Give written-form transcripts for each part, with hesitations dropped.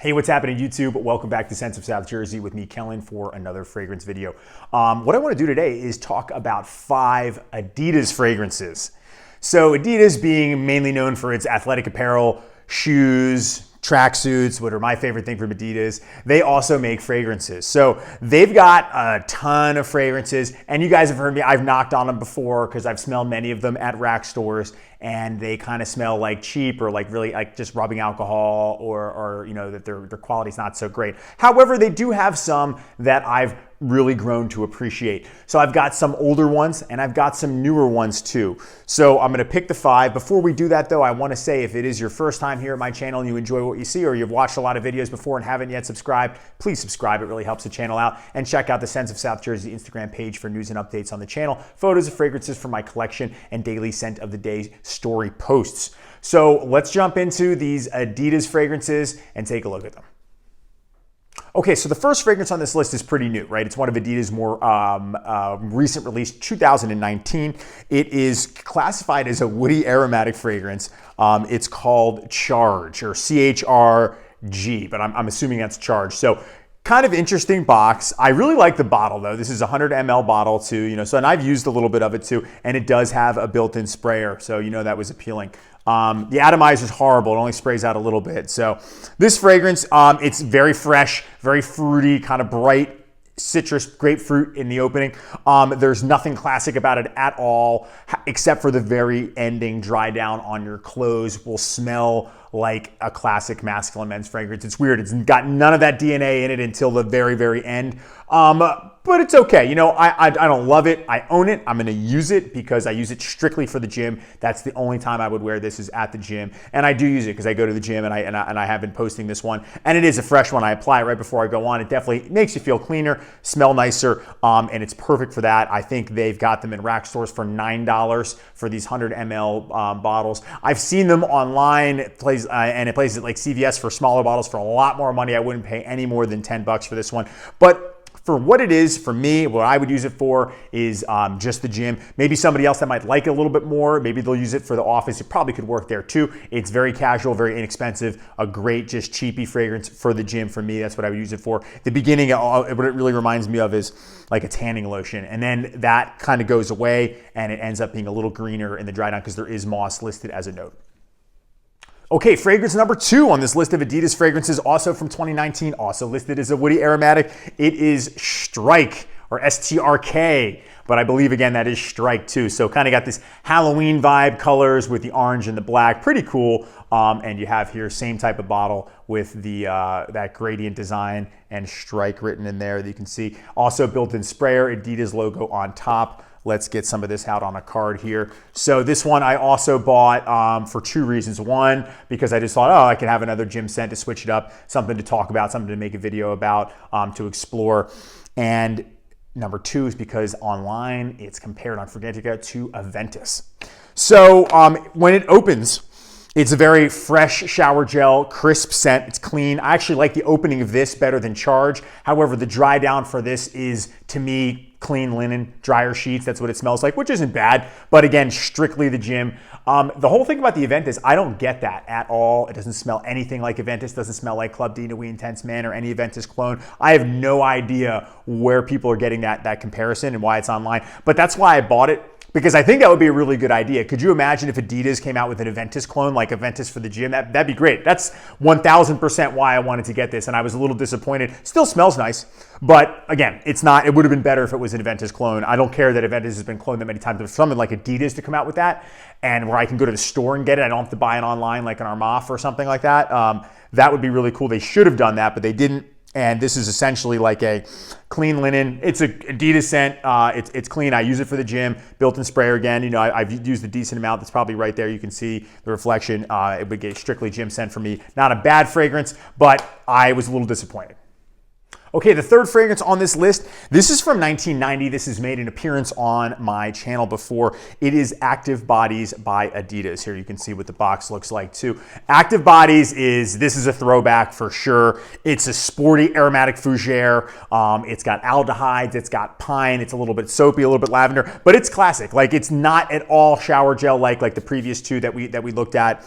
Hey, what's happening YouTube? Welcome back to Sense of South Jersey with me, Kellen, for another fragrance video. What I want to do today is talk about 5 Adidas fragrances. So Adidas being mainly known for its athletic apparel, shoes, tracksuits, what are my favorite thing from Adidas. They also make fragrances. So they've got a ton of fragrances, and you guys have heard me, I've knocked on them before because I've smelled many of them at rack stores, and they kind of smell like cheap or like really like just rubbing alcohol, or you know, that their quality's not so great. However, they do have some that I've really grown to appreciate. So I've got some older ones and I've got some newer ones too. So I'm gonna pick the 5. Before we do that though, I wanna say if it is your first time here at my channel and you enjoy what you see, or you've watched a lot of videos before and haven't yet subscribed, please subscribe. It really helps the channel out. And check out the Sense of South Jersey Instagram page for news and updates on the channel, photos of fragrances from my collection, and daily scent of the day story posts. So let's jump into these Adidas fragrances and take a look at them. Okay, so the first fragrance on this list is pretty new, right? It's one of Adidas' more recent release, 2019. It is classified as a woody aromatic fragrance. It's called Charge, or CHRG, but I'm assuming that's Charge. So kind of interesting box. I really like the bottle though. This is a 100 ml bottle too, you know, so, and I've used a little bit of it too, and it does have a built-in sprayer, so you know that was appealing. The atomizer is horrible. It only sprays out a little bit. So this fragrance, it's very fresh, very fruity, kind of bright citrus grapefruit in the opening. There's nothing classic about it at all, except for the very ending dry down on your clothes will smell like a classic masculine men's fragrance. It's weird. It's got none of that DNA in it until the very, very end. But it's okay. You know, I don't love it. I own it. I'm going to use it because I use it strictly for the gym. That's the only time I would wear this, is at the gym. And I do use it because I go to the gym, and I have been posting this one. And it is a fresh one. I apply it right before I go on. It definitely makes you feel cleaner, smell nicer, and it's perfect for that. I think they've got them in rack stores for $9 for these 100 ml bottles. I've seen them online and in places like CVS for smaller bottles for a lot more money. I wouldn't pay any more than $10 for this one. But for what it is, for me, what I would use it for is just the gym. Maybe somebody else that might like it a little bit more, maybe they'll use it for the office. It probably could work there too. It's very casual, very inexpensive, a great just cheapy fragrance for the gym. For me, that's what I would use it for. The beginning, what it really reminds me of is like a tanning lotion, and then that kind of goes away and it ends up being a little greener in the dry down because there is moss listed as a note. Okay, fragrance number 2 on this list of Adidas fragrances, also from 2019, also listed as a woody aromatic. It is Strike, or STRK, but I believe again that is Strike too. So kind of got this Halloween vibe colors with the orange and the black, pretty cool. And you have here same type of bottle with the that gradient design and Strike written in there that you can see. Also built-in sprayer, Adidas logo on top. Let's get some of this out on a card here. So this one I also bought for 2 reasons. One, because I just thought, oh, I could have another gym scent to switch it up, something to talk about, something to make a video about, to explore. And number 2 is because online it's compared on Fragrantica to Aventus. So when it opens, it's a very fresh shower gel, crisp scent. It's clean. I actually like the opening of this better than Charge. However, the dry down for this is, to me, clean linen, dryer sheets. That's what it smells like, which isn't bad. But again, strictly the gym. The whole thing about the Aventus, I don't get that at all. It doesn't smell anything like Aventus. Doesn't smell like Club Dina, We Intense Man, or any Aventus clone. I have no idea where people are getting that comparison and why it's online. But that's why I bought it, because I think that would be a really good idea. Could you imagine if Adidas came out with an Aventus clone, like Aventus for the gym? That'd be great. That's 1000% why I wanted to get this, and I was a little disappointed. Still smells nice, but again, it's not. It would have been better if it was an Aventus clone. I don't care that Aventus has been cloned that many times. There's something like Adidas to come out with that, and where I can go to the store and get it. I don't have to buy it online like an Armaf or something like that. That would be really cool. They should have done that, but they didn't. And this is essentially like a clean linen. It's a Adidas scent. It's clean. I use it for the gym. Built-in sprayer again. You know, I've used a decent amount. That's probably right there. You can see the reflection. It would get strictly gym scent for me. Not a bad fragrance, but I was a little disappointed. Okay, the third fragrance on this list, this is from 1990. This has made an appearance on my channel before. It is Active Bodies by Adidas. Here you can see what the box looks like too. Active Bodies this is a throwback for sure. It's a sporty aromatic fougere. It's got aldehydes, it's got pine, it's a little bit soapy, a little bit lavender, but it's classic. Like, it's not at all shower gel like the previous 2 that we looked at.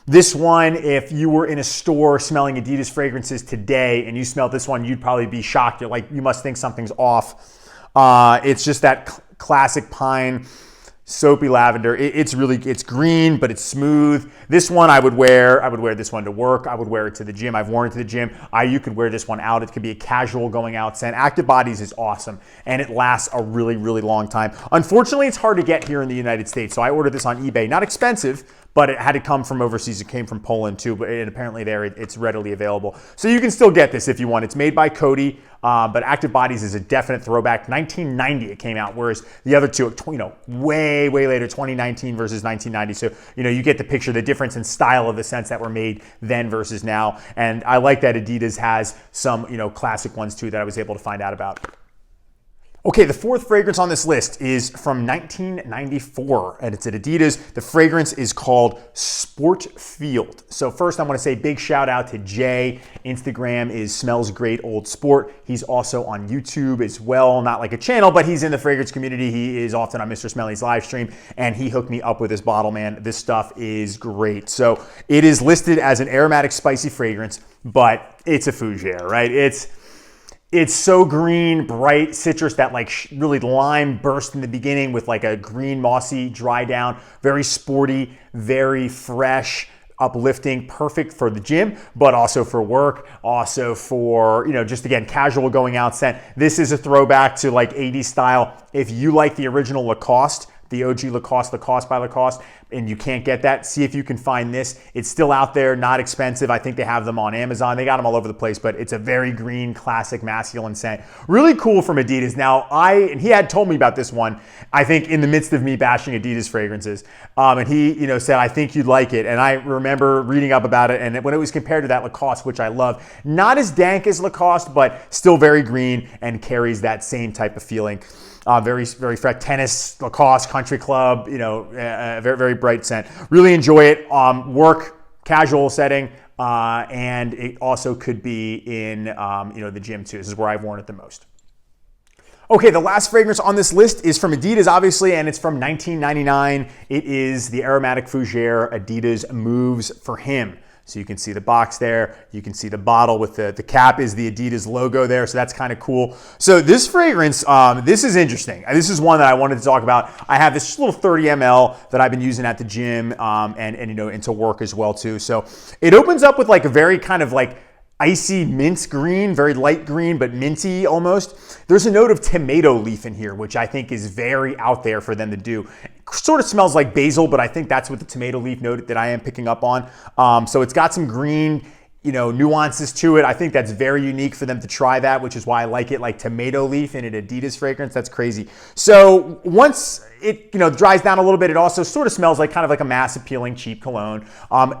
This one, if you were in a store smelling Adidas fragrances today and you smelled this one, you'd probably be shocked. You're like, you must think something's off. It's just that classic pine, soapy lavender. It's green, but it's smooth. This one I would wear this one to work. I would wear it to the gym. I've worn it to the gym. You could wear this one out. It could be a casual going out scent. Active Bodies is awesome, and it lasts a really, really long time. Unfortunately, it's hard to get here in the United States, so I ordered this on eBay. Not expensive, but it had to come from overseas. It came from Poland too, but apparently there it's readily available. So you can still get this if you want. It's made by Coty, but Active Bodies is a definite throwback. 1990 it came out, whereas the other two, way later, 2019 versus 1990. So you get the picture, the difference in style of the scents that were made then versus now. And I like that Adidas has some classic ones too that I was able to find out about. Okay, the fourth fragrance on this list is from 1994, and it's at Adidas. The fragrance is called Sport Field. So first I want to say big shout out to Jay. Instagram is Smells Great Old Sport. He's also on YouTube as well, not like a channel, but he's in the fragrance community. He is often on Mr. Smelly's live stream, and he hooked me up with this bottle, man. This stuff is great. So it is listed as an aromatic spicy fragrance, but it's a fougere, right? It's so green, bright, citrus, that really lime burst in the beginning with like a green, mossy dry down, very sporty, very fresh, uplifting, perfect for the gym, but also for work, also for, just again, casual going out scent. This is a throwback to like 80s style. If you like the original Lacoste, the OG Lacoste by Lacoste, and you can't get that, see if you can find this. It's still out there, not expensive. I think they have them on Amazon. They got them all over the place, but it's a very green, classic, masculine scent. Really cool from Adidas. Now, and he had told me about this one, I think in the midst of me bashing Adidas fragrances, and he said, I think you'd like it. And I remember reading up about it, and when it was compared to that Lacoste, which I love, not as dank as Lacoste, but still very green and carries that same type of feeling. Very, very fresh. Tennis, Lacoste, country club, very, very bright scent. Really enjoy it. Work, casual setting, and it also could be in, the gym too. This is where I've worn it the most. Okay, the last fragrance on this list is from Adidas, obviously, and it's from 1999. It is the aromatic fougere Adidas Moves for Him. So you can see the box there. You can see the bottle with the cap is the Adidas logo there. So that's kind of cool. So this fragrance, this is interesting. This is one that I wanted to talk about. I have this little 30 ml that I've been using at the gym and into work as well too. So it opens up with like a very kind of like icy mint green, very light green, but minty almost. There's a note of tomato leaf in here, which I think is very out there for them to do. Sort of smells like basil, but I think that's what the tomato leaf note that I am picking up on. So it's got some green, nuances to it. I think that's very unique for them to try that, which is why I like it, like tomato leaf in an Adidas fragrance. That's crazy. So once it dries down a little bit, it also sort of smells like kind of like a mass appealing cheap cologne.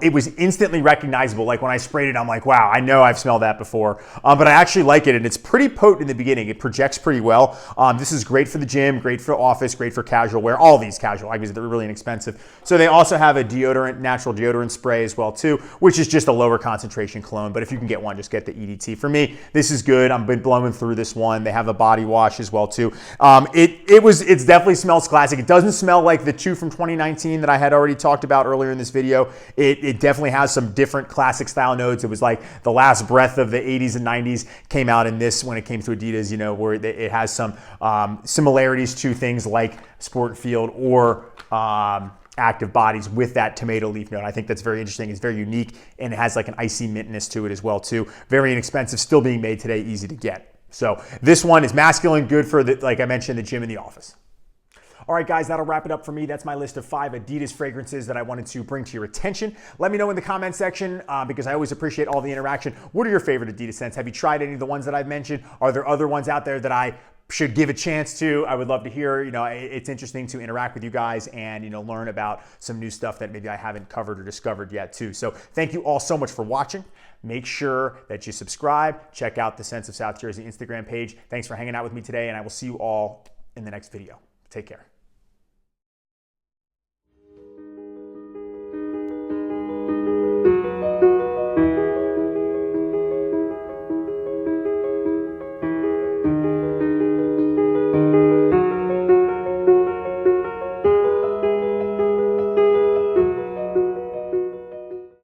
It was instantly recognizable. Like when I sprayed it, I'm like, wow, I know I've smelled that before. But I actually like it, and it's pretty potent in the beginning. It projects pretty well. This is great for the gym, great for office, great for casual wear. All these casual, because they're really inexpensive. So they also have a deodorant, natural deodorant spray as well too, which is just a lower concentration cologne. But if you can get one, just get the EDT. For me, this is good. I've been blowing through this one. They have a body wash as well too. It definitely smells classic. It doesn't smell like the two from 2019 that I had already talked about earlier in this video. It definitely has some different classic style notes. It was like the last breath of the 80s and 90s came out in this when it came to Adidas, where it has some similarities to things like Sport Field or Active Bodies with that tomato leaf note. I think that's very interesting. It's very unique, and it has like an icy mintness to it as well too. Very inexpensive, still being made today, easy to get. So this one is masculine, good for like I mentioned, the gym and the office. All right, guys, that'll wrap it up for me. That's my list of 5 Adidas fragrances that I wanted to bring to your attention. Let me know in the comment section because I always appreciate all the interaction. What are your favorite Adidas scents? Have you tried any of the ones that I've mentioned? Are there other ones out there that I should give a chance to? I would love to hear. It's interesting to interact with you guys and learn about some new stuff that maybe I haven't covered or discovered yet too. So thank you all so much for watching. Make sure that you subscribe. Check out the Sense of South Jersey Instagram page. Thanks for hanging out with me today, and I will see you all in the next video. Take care.